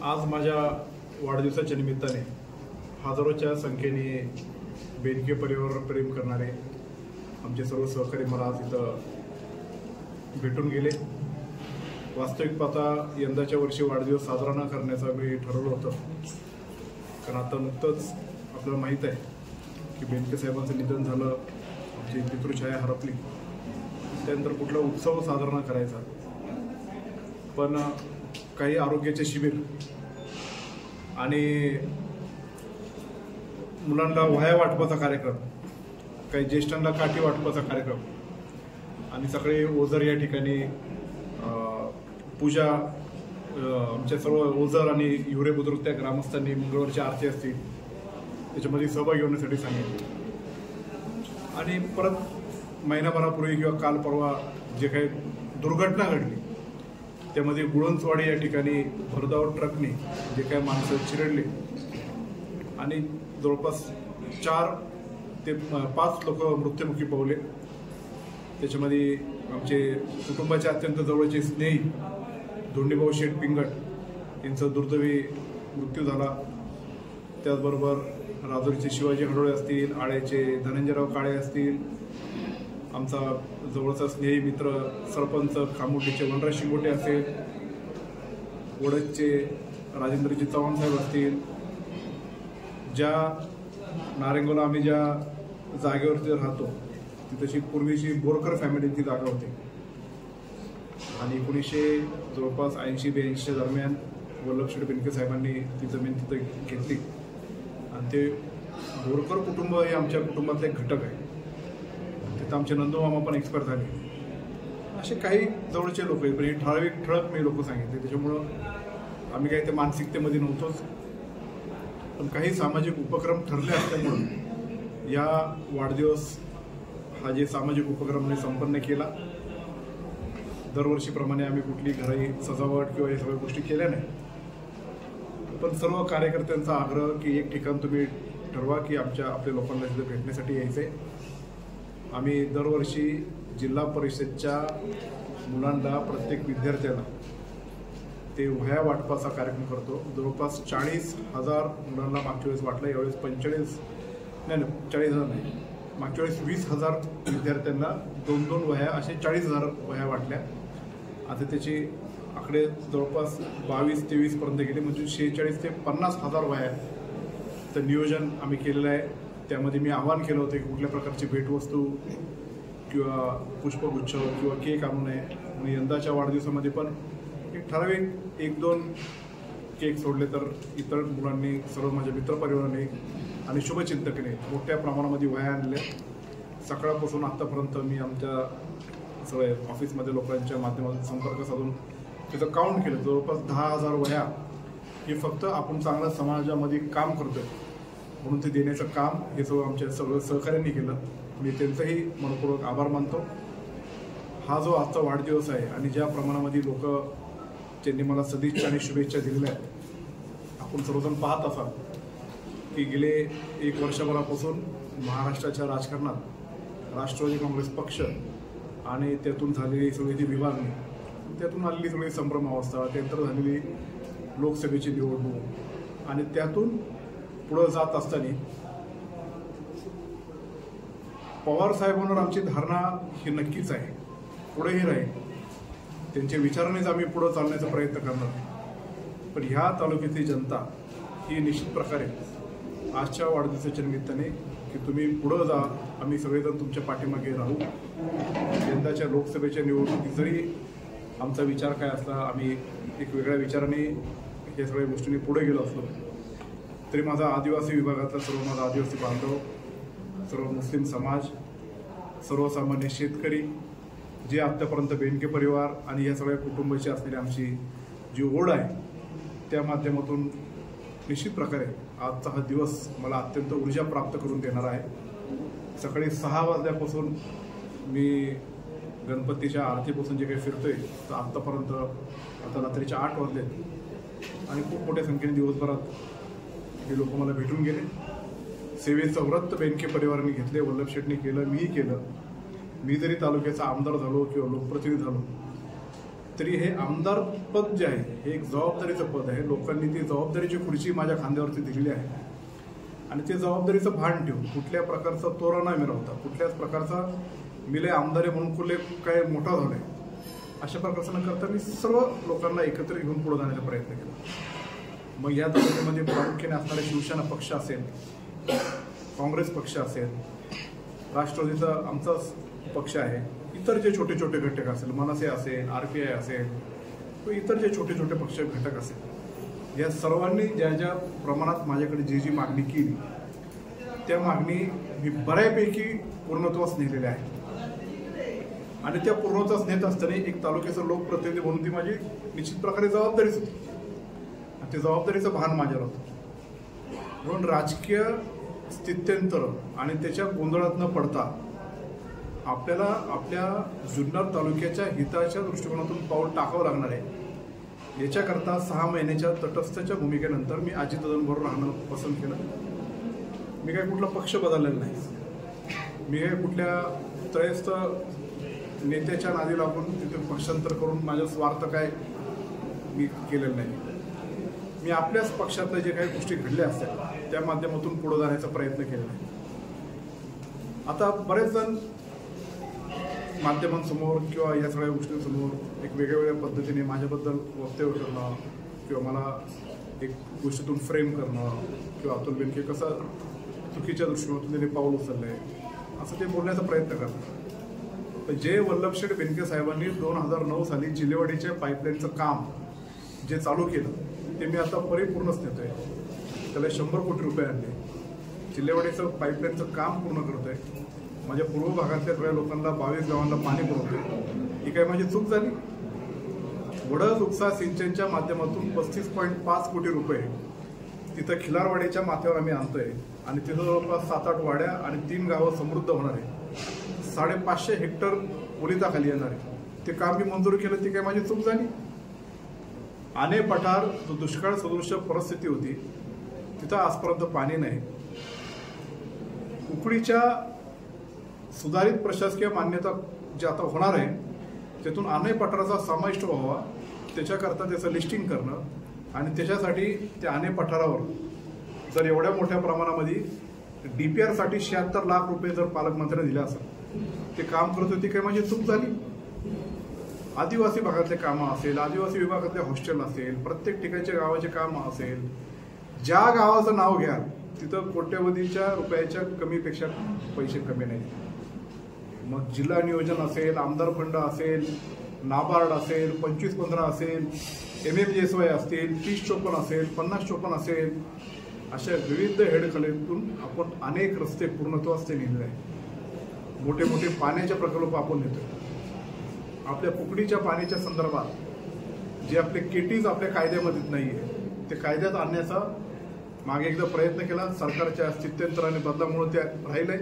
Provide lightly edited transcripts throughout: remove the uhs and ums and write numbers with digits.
आज माझ्या वाढदिवसाच्या निमित्ताने हजारोच्या संख्येने बेनके परिवारावर प्रेम करणारे आमचे सर्व सहकारी मला आज इथं भेटून गेले। वास्तविक पाहता यंदाच्या वर्षी वाढदिवस साजरा न करण्याचं मी ठरवलं होतं, कारण आता नुकतंच आपल्याला माहीत आहे की बेनके साहेबांचं निधन झालं, आमची पितृछाया हरपली, त्यानंतर कुठला उत्सव साजरा न करायचा। पण काही आरोग्याचे शिबिर आणि मुलांना वह्या वाटपाचा कार्यक्रम, काही ज्येष्ठांना काठी वाटपाचा कार्यक्रम आणि सगळे ओझर या ठिकाणी पूजा, आमच्या सर्व ओझर आणि हिवरे बुद्रुक त्या ग्रामस्थांनी मंगळवारची आरती असतील त्याच्यामध्ये सहभागी होण्यासाठी सांगितले। आणि परत महिनाभरापूर्वी किंवा काल परवा जे काही दुर्घटना घडली त्यामध्ये गुळंचवाडी या ठिकाणी भरधाव ट्रकने जे काही माणसं चिरडले आणि जवळपास 4 ते 5 लोक मृत्युमुखी पावले। त्याच्यामध्ये आमचे कुटुंबाचे अत्यंत जवळचे स्नेही धोंडीभाऊ शेठ पिंगट यांचा दुर्दैवी मृत्यू झाला। त्याचबरोबर राजुरीचे शिवाजी हडोळे असतील, आळ्याचे धनंजयराव काळे असतील, आमचा जवळचा स्नेही मित्र सरपंच खामुर्डीचे वनराज शिंगोटे असेल, वडदचे राजेंद्रजी चव्हाण साहेब असतील, ज्या नारेंगावला आम्ही ज्या जागेवरती राहतो तिथेची पूर्वीची बोरकर फॅमिलीची जागा होती आणि 1980 जवळपास 80-82 दरम्यान वल्लभशेठ बेनके साहेबांनी ती जमीन तिथे घेतली आणि ते बोरकर कुटुंब हे आमच्या कुटुंबातले एक घटक आहे। तिथं आमचे नंदूमामा पण एक्सपायर झाले। असे काही जवळचे लोक आहेत, पण हे ठळक मी लोक सांगितले, त्याच्यामुळं आम्ही काही ते मानसिकतेमध्ये नव्हतोच। पण काही सामाजिक उपक्रम ठरले असल्यामुळं या वाढदिवस हा जे सामाजिक उपक्रम संपन्न केला। दरवर्षीप्रमाणे आम्ही कुठली घराई सजावट किंवा या सगळ्या गोष्टी केल्या नाही, पण सर्व कार्यकर्त्यांचा आग्रह की एक ठिकाण तुम्ही ठरवा की आपल्या लोकांना तिथे भेटण्यासाठी यायचंय। आम्ही दरवर्षी जिल्हा परिषदच्या मुलांना, प्रत्येक विद्यार्थ्याला ते वह्या वाटपाचा कार्यक्रम करतो। जवळपास 40,000 मुलांना मागच्या वेळेस वाटलं, यावेळेस 40,000 नाही, मागच्या वेळेस 20,000 विद्यार्थ्यांना 2-2 वह्या असे 40,000 वह्या वाटल्या। आता त्याचे आकडे जवळपास 22-23 पर्यंत गेले, म्हणजे 46,000 ते 50,000 वह्या तर नियोजन आम्ही केलेलं आहे। त्यामध्ये मी आवाहन केलं होतं की कुठल्या प्रकारची भेटवस्तू किंवा पुष्पगुच्छ किंवा केक आणू नये, आणि यंदाच्या वाढदिवसामध्ये पण एक ठराविक 1-2 केक सोडले तर इतर मुलांनी, सर्व माझ्या मित्रपरिवाराने आणि शुभचिंतकाने मोठ्या प्रमाणामध्ये वह्या आणल्या। सकाळपासून आत्तापर्यंत मी आमच्या सगळ्या ऑफिसमध्ये लोकांच्या माध्यमातून संपर्क साधून तिथं काउंट केलं, जवळपास 10,000 वह्या हे फक्त आपण चांगल्या समाजामध्ये काम करतोय म्हणून ते देण्याचं काम हे आमच्या सगळं सहकार्यांनी केलं। मी त्यांचंही मनपूर्वक आभार मानतो। हा जो आजचा वाढदिवस आहे आणि ज्या प्रमाणामध्ये लोक त्यांनी मला सदिच्छा आणि शुभेच्छा दिलेल्या आहेत, आपण सर्वजण पाहत असाल की गेले 1 वर्षभरापासून महाराष्ट्राच्या राजकारणात राष्ट्रवादी काँग्रेस पक्ष आणि त्यातून झालेली सगळी ती विभागणी, त्यातून आलेली सगळी संभ्रम अवस्था, त्यानंतर झालेली लोकसभेची निवडणूक आणि त्यातून पुढे जात असताना पवार साहेबांवर आमची धारणा ही नक्कीच आहे, पुढेही राहील, त्यांच्या विचारानेच आम्ही पुढे चालण्याचा प्रयत्न करणार। पण ह्या तालुक्यातली जनता ही निश्चित प्रकारे आजच्या वाढदिवसाच्या निमित्ताने की तुम्ही पुढे जा, आम्ही सगळेजण तुमच्या पाठीमागे राहू। यंदाच्या लोकसभेच्या निवडणुकीत जरी आमचा विचार काय असला, आम्ही एक वेगळ्या विचाराने हे सगळ्या गोष्टींनी पुढे गेलो असलो तरी माझा आदिवासी विभागातला सर्व माझा आदिवासी बांधव, सर्व मुस्लिम समाज, सर्वसामान्य शेतकरी जे आत्तापर्यंत बेनके परिवार आणि या सगळ्या कुटुंबाची असलेली आमची जी ओढ आहे त्या माध्यमातून निश्चित प्रकारे आजचा हा दिवस मला अत्यंत ऊर्जा प्राप्त करून देणार आहे। सकाळी 6 वाजल्यापासून मी गणपतीच्या आरतीपासून जे काही फिरतोय तर आत्तापर्यंत आता रात्रीचे 8 वाजलेत आणि खूप मोठ्या संख्येने दिवसभरात हे लोक मला भेटून गेले। सेवेचं व्रत बेनके परिवाराने घेतले, वल्लभ शेठने केलं, मीही केलं। मी जरी तालुक्याचा आमदार झालो किंवा लोकप्रतिनिधी झालो तरी हे आमदार पद जे आहे हे एक जबाबदारीचं पद आहे. लोकांनी ती जबाबदारीची खुर्ची माझ्या खांद्यावरती दिलेली आहे आणि ते जबाबदारीचं भान ठेवून कुठल्या प्रकारचा तोरा न मिरवता, कुठल्याच प्रकारचा मिले आमदारे म्हणून कुठले काय मोठा झालाय अशा प्रकारचं न करता मी सर्व लोकांना एकत्र घेऊन पुढे जाण्याचा प्रयत्न केला. मग या तालुक्यामध्ये प्रामुख्याने असणारे शिवसेना पक्ष असेल, काँग्रेस पक्ष असेल, राष्ट्रवादीचा आमचा पक्ष आहे, इतर जे छोटे छोटे घटक असेल, मनसे असेल, RPI असेल, इतर जे छोटे छोटे पक्ष घटक असेल, या सर्वांनी ज्या ज्या प्रमाणात माझ्याकडे जी मागणी केली त्या मागणी मी बऱ्यापैकी पूर्णत्वास नेलेल्या आहेत. आणि त्या पूर्णत्वास नेत असताना एक तालुक्याचा लोकप्रतिनिधी म्हणून ती माझी निश्चित प्रकारे जबाबदारीच होती आणि त्या जबाबदारीचं भान माझ्यावर होतं. म्हणून राजकीय स्थित्यंतर आणि त्याच्या गोंधळात न पडता आपल्याला आपल्या जुन्नर तालुक्याच्या हिताच्या दृष्टिकोनातून पाऊल टाकावं लागणार आहे. याच्याकरता 6 महिन्याच्या तटस्थच्या भूमिकेनंतर मी अजितदादांबरोबर राहणं पसंत केलं. मी काही कुठला पक्ष बदललेला नाही. मी काही कुठल्या त्रयस्थ नेत्याच्या नादी लागून तिथे पक्षांतर करून माझा स्वार्थ काय मी केलेलं नाही. मी आपल्याच पक्षातल्या जे काही गोष्टी घडल्या असतात त्या माध्यमातून पुढे जाण्याचा प्रयत्न केलेला आहे. आता बरेच जण माध्यमांसमोर किंवा या सगळ्या गोष्टींसमोर एक वेगळ्या पद्धतीने माझ्याबद्दल वक्तव्य करणं किंवा मला एक गोष्टीतून फ्रेम करणं किंवा अतुल बेनके कसं चुकीच्या दृष्टिकोनातून त्यांनी पाऊल उचललंय असं ते बोलण्याचा प्रयत्न करतात. पण जे वल्लभशेठ बेनके साहेबांनी 2009 साली जिल्हेवाडीच्या पाईपलाईनचं काम जे चालू केलं ते मी आता परिपूर्णच नेतोय. त्याला 100 कोटी रुपये आणले. जिल्हेवाडीचं पाईपलाईनचं काम पूर्ण करतोय. माझ्या पूर्व भागातल्या सगळ्या लोकांना 22 गावांना पाणी पुरवतोय. ही काय माझी चूक झाली? वडद उपसा सिंचनच्या माध्यमातून 35.5 कोटी रुपये तिथं खिलारवाडीच्या माथ्यावर आम्ही आणतोय आणि तिथं जवळपास 7-8 वाड्या आणि 3 गावं समृद्ध होणार आहे. 550 हेक्टर ओलिताखाली येणार आहे. ते काम मी मंजूर केलं. ती काय माझी चूक झाली? आने पठार जो दुष्काळ सदृश परिस्थिती होती तिथं आजपर्यंत पाणी नाही. उकडीच्या सुधारित प्रशासकीय मान्यता जे आता होणार आहे त्यातून आने पठाराचा समाविष्ट व्हावा त्याच्याकरता त्याचं लिस्टिंग करणं आणि त्याच्यासाठी त्या आने पठारावर जर एवढ्या मोठ्या प्रमाणामध्ये DPR साठी 76 लाख रुपये जर पालकमंत्र्यांनी दिले असेल ते काम करत होती काय माझी चूक झाली? आदिवासी भागातले कामं असेल, आदिवासी विभागातले हॉस्टेल असेल, प्रत्येक ठिकाणच्या गावाचे कामं असेल, ज्या गावाचं नाव घ्या तिथं कोट्यवधीच्या रुपयाच्या कमीपेक्षा पैसे कमी नाही. मग जिल्हा नियोजन असेल, आमदार फंड असेल, नाबार्ड असेल, 25-15 असेल, MMGSY असतील, 30-54 असेल, 50-54 असेल, अशा विविध हेडखंडातून आपण अनेक रस्ते पूर्णत्वास ते नेलेले आहे. मोठे मोठे पाण्याचे प्रकल्प आपण नेतोय. आपल्या कुकडीच्या पाण्याच्या संदर्भात जे आपले केटीज आपल्या कायद्यामध्ये नाहीये ते कायद्यात आणण्याचा मागे एकदा प्रयत्न केला. सरकारच्या स्थित्यंतर आणि बदलामुळे ते राहिलंय.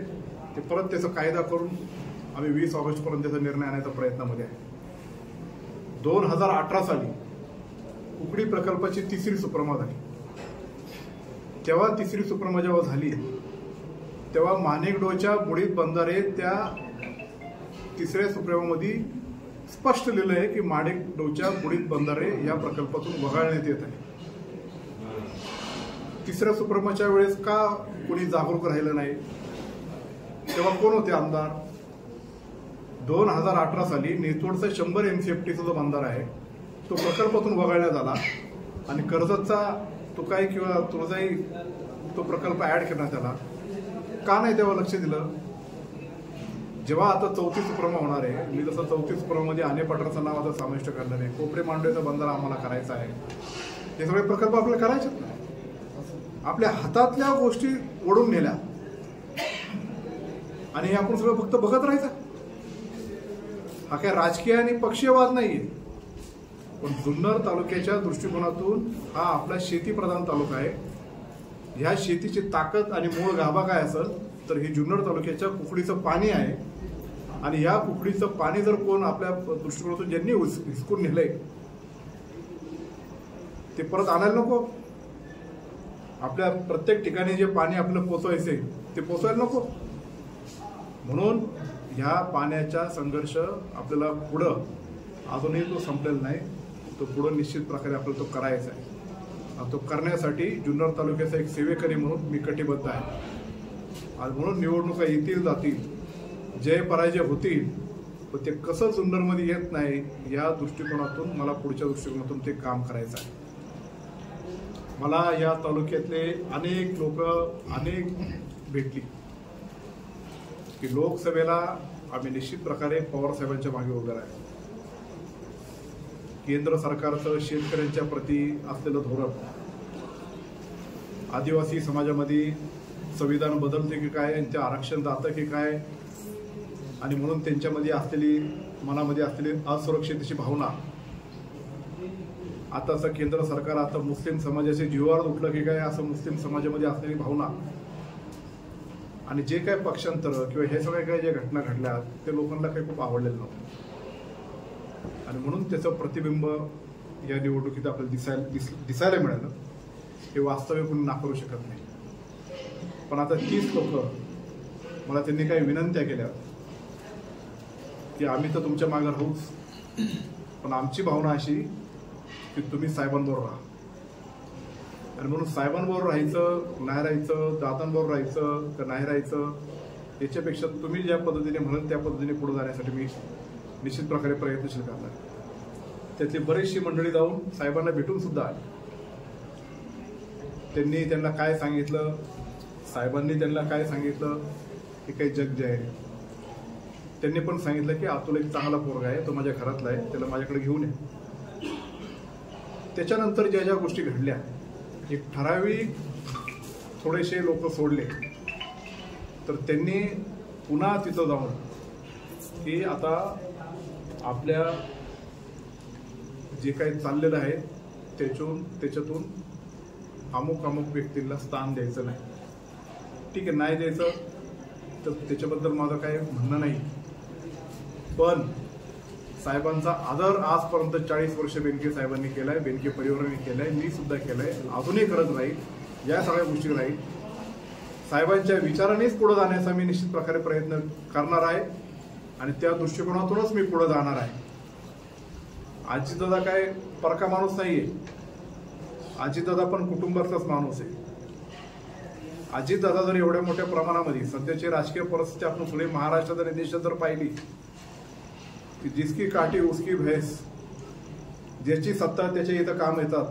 ते परत त्याचा कायदा करून आम्ही 20 ऑगस्टपर्यंत त्याचा निर्णय आणण्याच्या प्रयत्नामध्ये आहे. 2018 साली कुकडी प्रकल्पाची 3री सुप्रमा झाली. तेव्हा 3री सुप्रमा जेव्हा झाली तेव्हा माणिकडोच्या बुडीत बंधारे त्या 3ऱ्या सुप्रेमामध्ये स्पष्ट लिहिलं आहे की माणिकडोच्या बुडीत बंधारे या प्रकल्पातून वगळण्यात येत आहे. 3ऱ्या सुप्रेमाच्या वेळेस का कोणी जागरूक राहिलं नाही? तेव्हा कोण होते आमदार? 2018 साली नेतोडचा 100 MCFTचा जो बंधारा आहे तो प्रकल्पातून वगळण्यात आला आणि कर्जतचा तुकाई किंवा तुळजाई तो प्रकल्प ऍड करण्यात आला. का नाही तेव्हा लक्ष दिलं? जेव्हा आता 4थी सुप्रमा होणार आहे, मी जसं 4थी सुप्रमामध्ये आने पठाराचं नाव आता समाविष्ट करणार आहे, कोपरे मांडवेचा बंधारा आम्हाला करायचा आहे, हे सगळे प्रकल्प आपल्याला करायचे. आपल्या हातातल्या गोष्टी ओढून नेल्या आणि हे आपण सगळं फक्त बघत राहायचं. हा काय राजकीय आणि पक्षीय वाद नाहीये. पण जुन्नर तालुक्याच्या दृष्टिकोनातून हा आपला शेतीप्रधान तालुका आहे. ह्या शेतीची ताकद आणि मूळ गाभा काय असेल तर हे जुन्नर तालुक्याच्या कुकडीचं पाणी आहे. आणि या कुकडीचं पाणी जर कोण आपल्या दृष्टिकोनातून ज्यांनी हिसकून नेलंय ते परत आणायला नको. आपल्या प्रत्येक ठिकाणी जे पाणी आपल्याला पोचवायचे ते पोचवायला नको. म्हणून ह्या पाण्याचा संघर्ष आपल्याला पुढं अजूनही तो संपलेला नाही. तो पुढे निश्चित प्रकारे आपल्याला तो करायचा आहे. आणि तो करण्यासाठी जुन्नर तालुक्याचा एक सेवेकरी म्हणून मी कटिबद्ध आहे. आज म्हणून निवडणुका येतील जातील, जय पराजय होतील, पण ते कसं जुन्नरमध्ये येत नाही या दृष्टिकोनातून मला पुढच्या दृष्टिकोनातून ते काम करायचं आहे. मला या तालुक्यातले अनेक लोक भेटली की लोकसभेला आम्ही निश्चित प्रकारे पवार साहेबांच्या मागे उभे आहे. केंद्र सरकारचं शेतकऱ्यांच्या प्रती असलेलं धोरण, आदिवासी समाजामध्ये संविधान बदलते की काय, यांचं आरक्षण जातं की काय, आणि म्हणून त्यांच्यामध्ये असलेली मनामध्ये असलेली असुरक्षिततेची भावना, आताचं केंद्र सरकार आता मुस्लिम समाजाचे जीवावर उठलं की काय असं मुस्लिम समाजामध्ये असलेली भावना, आणि जे काही पक्षांतर किंवा हे सगळे काही ज्या घटना घडल्या ते लोकांना काही खूप आवडलेलं नव्हतं. आणि म्हणून त्याचं प्रतिबिंब या निवडणुकीत आपल्याला दिसायला मिळालं. हे वास्तव्य कोणी नाकारू शकत नाही. पण आता 30 लोक मला त्यांनी काही विनंत्या केल्या की आम्ही तर तुमच्या मागे राहूच, पण आमची भावना अशी की तुम्ही साहेबांबरोबर राहा. आणि म्हणून साहेबांबरोबर राहायचं नाही राहायचं, दादांबरोबर राहायचं का नाही राहायचं, याच्यापेक्षा तुम्ही ज्या पद्धतीने म्हणाल त्या पद्धतीने पुढे जाण्यासाठी मी निश्चित प्रकारे प्रयत्नशील करणार. त्यातली बरीचशी मंडळी जाऊन साहेबांना भेटून सुद्धा आली. त्यांना काय सांगितलं, साहेबांनी त्यांना काय सांगितलं हे काही जग जाहीर आहे. त्यांनी पण सांगितलं की अतुल एक चांगला पोरगा आहे, तो माझ्या घरातला आहे, त्याला माझ्याकडे घेऊन ये. त्याच्यानंतर ज्या ज्या गोष्टी घडल्या, एक ठराविक थोडेसे लोक सोडले, तर त्यांनी पुन्हा तिथं जाऊन की आता आपल्या जे काही चाललेलं आहे त्याच्यातून अमुक व्यक्तींना स्थान द्यायचं नाही. ठीक आहे, नाही द्यायचं तर त्याच्याबद्दल माझं काही म्हणणं नाही, पण साहेबांचा आदर आजपर्यंत 40 वर्ष बेनके साहेबांनी केलाय, बेनके परिवाराने केलाय, मी सुद्धा केलाय, अजूनही करत राहील. या सगळ्या गोष्टी राहील. साहेबांच्या विचारानेच पुढे जाण्याचा मी निश्चित प्रकारे प्रयत्न करणार आहे आणि त्या दृष्टिकोनातूनच मी पुढे जाणार आहे. अजितदादा काय परका माणूस नाहीये. अजितदादा पण कुटुंबाचाच माणूस आहे. अजितदादा जर एवढ्या मोठ्या प्रमाणामध्ये सध्याची राजकीय परिस्थिती आपण पुढे महाराष्ट्रात आणि देशात जर पाहिली की जिसकी काठी उसकी भैंस, ज्याची सत्ता त्याच्या इथं काम येतात,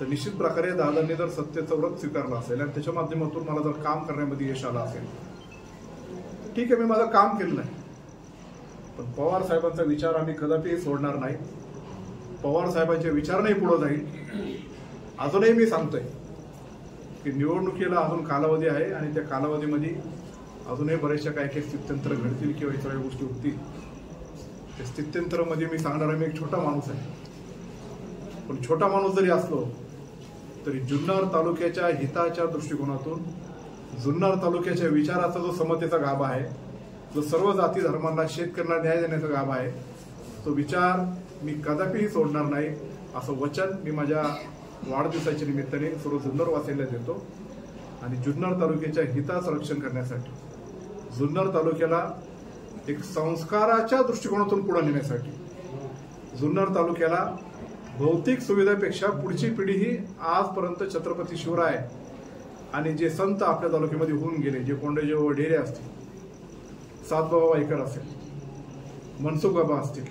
तर निश्चित प्रकारे दादांनी जर सत्तेचं व्रत स्वीकारलं असेल आणि त्याच्या माध्यमातून मला जर काम करण्यामध्ये यश आलं असेल, ठीक आहे, मी माझं काम केलं नाही. पण पवार साहेबांचा विचार आम्ही कदापि सोडणार नाही. पवार साहेबांच्या विचाराने पुढे जाईल. अजूनही मी सांगतोय की निवडणुकीला अजून कालावधी आहे आणि त्या कालावधीमध्ये अजूनही बरेचशा काही स्थित्यंतर घडतील किंवा इतर गोष्टी होतील. त्या स्थित्यंतरामध्ये मी सांगणार मी एक छोटा माणूस आहे, पण छोटा माणूस जरी असलो तरी जुन्नर तालुक्याच्या हिताच्या दृष्टिकोनातून, जुन्नर तालुक्याच्या विचाराचा जो समतेचा गाभा आहे, जो सर्व जाती धर्मांना शेतकऱ्यांना न्याय देण्याचा गाभा आहे, तो विचार मी कदापिही सोडणार नाही असं वचन मी माझ्या वाढदिवसाच्या निमित्ताने सर्व जुन्नरवासीयांना देतो. आणि जुन्नर तालुक्याच्या हिताचं रक्षण करण्यासाठी, जुन्नर तालुक्याला एक संस्काराच्या दृष्टिकोनातून पुढे नेण्यासाठी, जुन्नर तालुक्याला भौतिक सुविधापेक्षा पुढची पिढी ही आजपर्यंत छत्रपती शिवराय आणि जे संत आपल्या तालुक्यामध्ये होऊन गेले, जे कोंडेजी वढेरे असतील, सातबाबा वाईकर असेल, मनसुख बाबा असतील,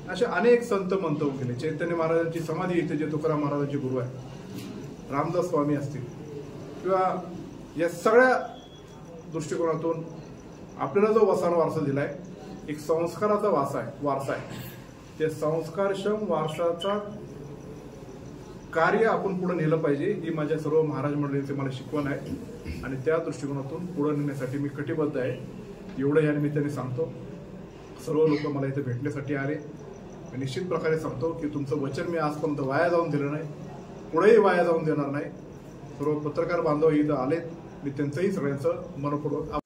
असे अनेक संत मंत होऊन गेले. चैतन्य महाराजांची समाधी इथे, जे तुकाराम महाराजांचे गुरु आहे, रामदास स्वामी असतील, किंवा या सगळ्या दृष्टिकोनातून आपल्याला जो वसान वारसा दिलाय, एक संस्काराचा वारसा आहे. त्या संस्कारक्षम वारसाचा कार्य आपण पुढे नेलं पाहिजे, ही माझ्या सर्व महाराज मंडळींचे मला शिकवण आहे आणि त्या दृष्टिकोनातून पुढे नेण्यासाठी मी कटिबद्ध आहे. एवढं या निमित्ताने सांगतो. सर्व लोक मला इथे भेटण्यासाठी आले. मी निश्चित प्रकारे सांगतो की तुमचं वचन मी आजपर्यंत वाया जाऊन दिलं नाही, पुढेही वाया जाऊन देणार नाही. सर्व पत्रकार बांधव इथं आलेत, मी त्यांचंही सगळ्यांचं मनपूर्वक